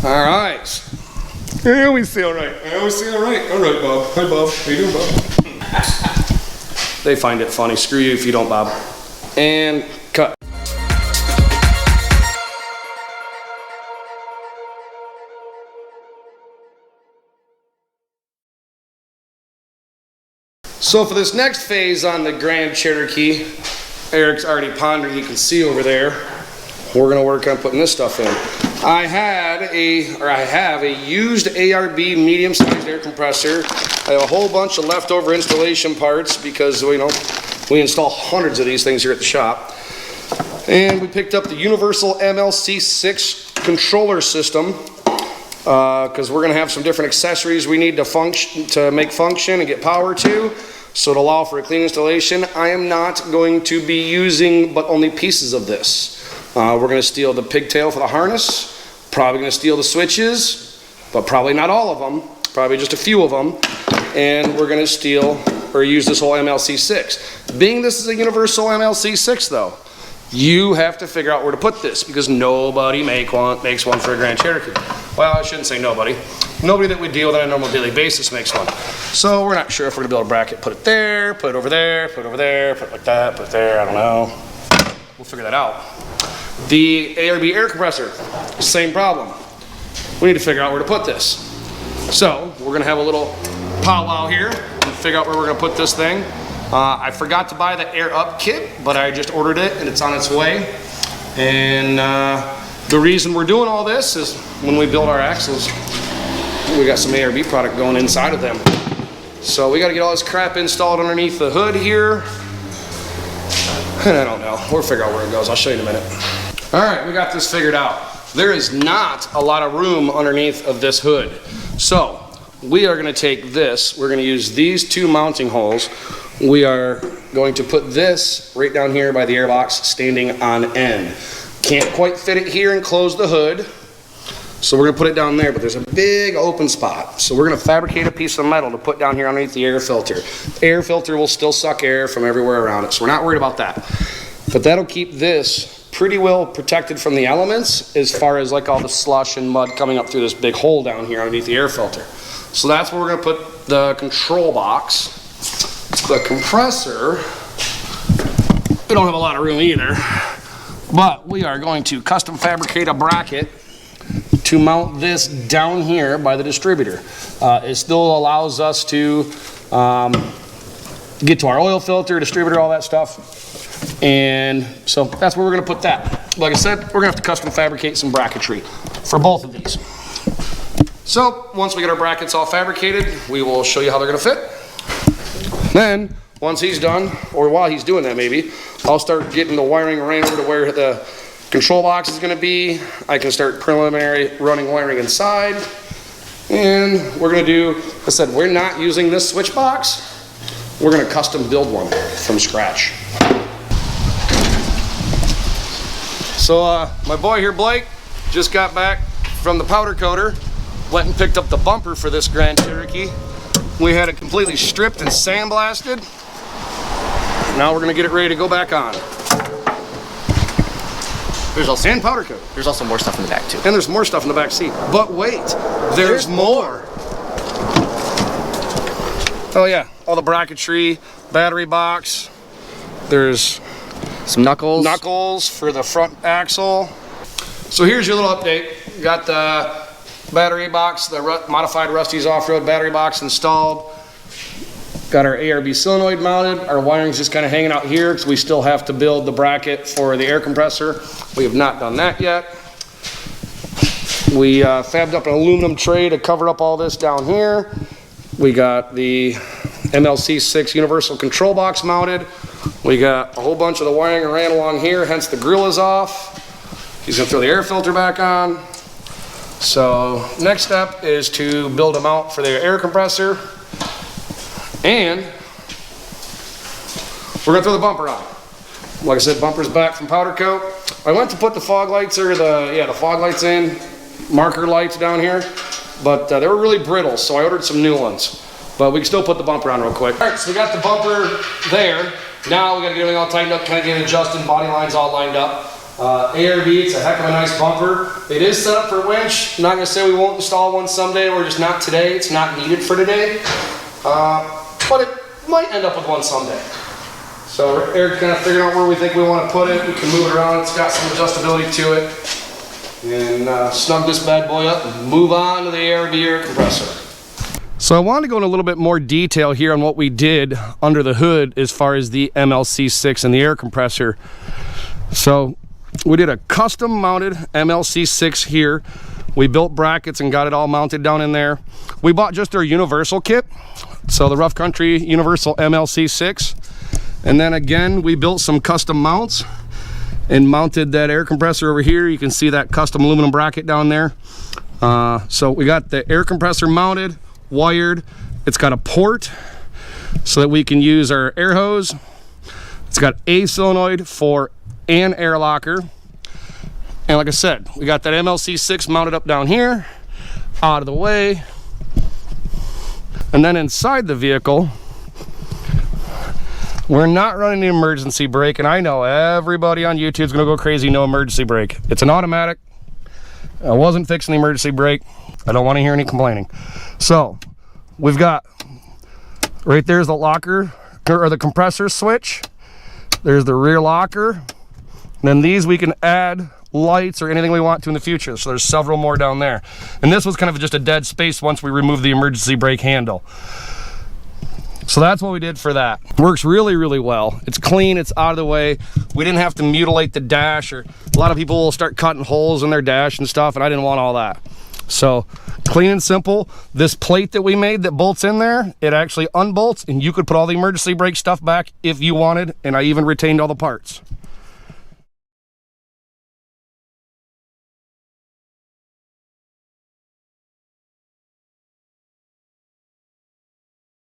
All right. Yeah, we see all right. Yeah, we see all right. All right, Bob. Hi, Bob. How you doing, Bob? They find it funny. Screw you if you don't, Bob. And cut. So for this next phase on the Grand Cherokee, Eric's already pondered, you can see over there, we're gonna work on putting this stuff in. I have a used ARB medium-sized air compressor. I have a whole bunch of leftover installation parts because, you know, we install hundreds of these things here at the shop. And we picked up the Universal MLC6 controller system because we're gonna have some different accessories we need to make function and get power to. So to allow for a clean installation, I am not going to be using but only pieces of this. We're going to steal the pigtail for the harness, probably going to steal the switches, but probably not all of them, probably just a few of them, and we're going to steal or use this whole MLC6. Being this is a universal MLC6 though, you have to figure out where to put this because nobody makes one for a Grand Cherokee. Well, I shouldn't say nobody. Nobody that we deal with on a normal daily basis makes one. So we're not sure if we're gonna build a bracket, put it there, put it over there, put it over there, put it like that, put it there, I don't know. We'll figure that out. The ARB air compressor, same problem. We need to figure out where to put this. So we're gonna have a little powwow here and figure out where we're gonna put this thing. I forgot to buy the air up kit, but I just ordered it and it's on its way. And the reason we're doing all this is when we build our axles, we got some ARB product going inside of them. So we gotta get all this crap installed underneath the hood here. And I don't know, we'll figure out where it goes. I'll show you in a minute. All right, we got this figured out. There is not a lot of room underneath of this hood. So we are gonna take this, we're gonna use these two mounting holes. We are going to put this right down here by the airbox standing on end. Can't quite fit it here and close the hood. So we're gonna put it down there, but there's a big open spot. So we're gonna fabricate a piece of metal to put down here underneath the air filter. The air filter will still suck air from everywhere around it, so we're not worried about that. But that'll keep this pretty well protected from the elements as far as like all the slush and mud coming up through this big hole down here underneath the air filter. So that's where we're gonna put the control box. The compressor, we don't have a lot of room either, but we are going to custom fabricate a bracket to mount this down here by the distributor. It still allows us to get to our oil filter, distributor, all that stuff. And so that's where we're gonna put that. Like I said, we're gonna have to custom fabricate some bracketry for both of these. So once we get our brackets all fabricated, we will show you how they're gonna fit. Then, once he's done, or while he's doing that maybe, I'll start getting the wiring ran over to where the control box is gonna be. I can start preliminary running wiring inside. And we're gonna do, like I said, we're not using this switch box. We're gonna custom build one from scratch. So my boy here, Blake, just got back from the powder coater, went and picked up the bumper for this Grand Cherokee. We had it completely stripped and sandblasted. Now we're gonna get it ready to go back on. There's also and powder coat. There's also more stuff in the back too. And there's more stuff in the back seat. But wait, there's more. Oh yeah, all the bracketry, battery box. There's some knuckles for the front axle. So here's your little update. You got the battery box, the modified Rusty's off-road battery box installed. Got our ARB solenoid mounted. Our wiring's just kind of hanging out here because we still have to build the bracket for the air compressor. We have not done that yet. We fabbed up an aluminum tray to cover up all this down here. We got the MLC6 universal control box mounted. We got a whole bunch of the wiring ran along here, hence the grill is off. He's gonna throw the air filter back on. So next step is to build a mount for the air compressor, and we're gonna throw the bumper on. Like I said, bumper's back from powder coat. I went to put the fog lights or the fog lights in, marker lights down here, but they were really brittle, so I ordered some new ones. But we can still put the bumper on real quick. All right, so we got the bumper there. Now we gotta get everything all tightened up, kind of get it adjusted, body lines all lined up. ARB, it's a heck of a nice bumper. It is set up for winch. I'm not gonna say we won't install one someday, or just not today. It's not needed for today. But it might end up with one someday. So Eric kind of figured out where we think we want to put it. We can move it around. It's got some adjustability to it. And snug this bad boy up and move on to the ARB air compressor. So I wanted to go in a little bit more detail here on what we did under the hood as far as the MLC6 and the air compressor. So we did a custom mounted MLC6 here. We built brackets and got it all mounted down in there. We bought just our universal kit. So the Rough Country Universal MLC6. And then again, we built some custom mounts and mounted that air compressor over here. You can see that custom aluminum bracket down there. So we got the air compressor mounted, wired. It's got a port so that we can use our air hose. It's got a solenoid for an air locker. And like I said, we got that MLC6 mounted up down here, out of the way. And then inside the vehicle, we're not running the emergency brake, and I know everybody on YouTube is gonna go crazy, no emergency brake. It's an automatic. I wasn't fixing the emergency brake. I don't want to hear any complaining. So we've got, right there's the locker, or the compressor switch. There's the rear locker. And then these we can add lights or anything we want to in the future. So there's several more down there. And this was kind of just a dead space once we removed the emergency brake handle. So that's what we did for that. Works really, really well. It's clean, it's out of the way. We didn't have to mutilate the dash, or a lot of people will start cutting holes in their dash and stuff, and I didn't want all that. So clean and simple. This plate that we made that bolts in there, it actually unbolts, and you could put all the emergency brake stuff back if you wanted, and I even retained all the parts.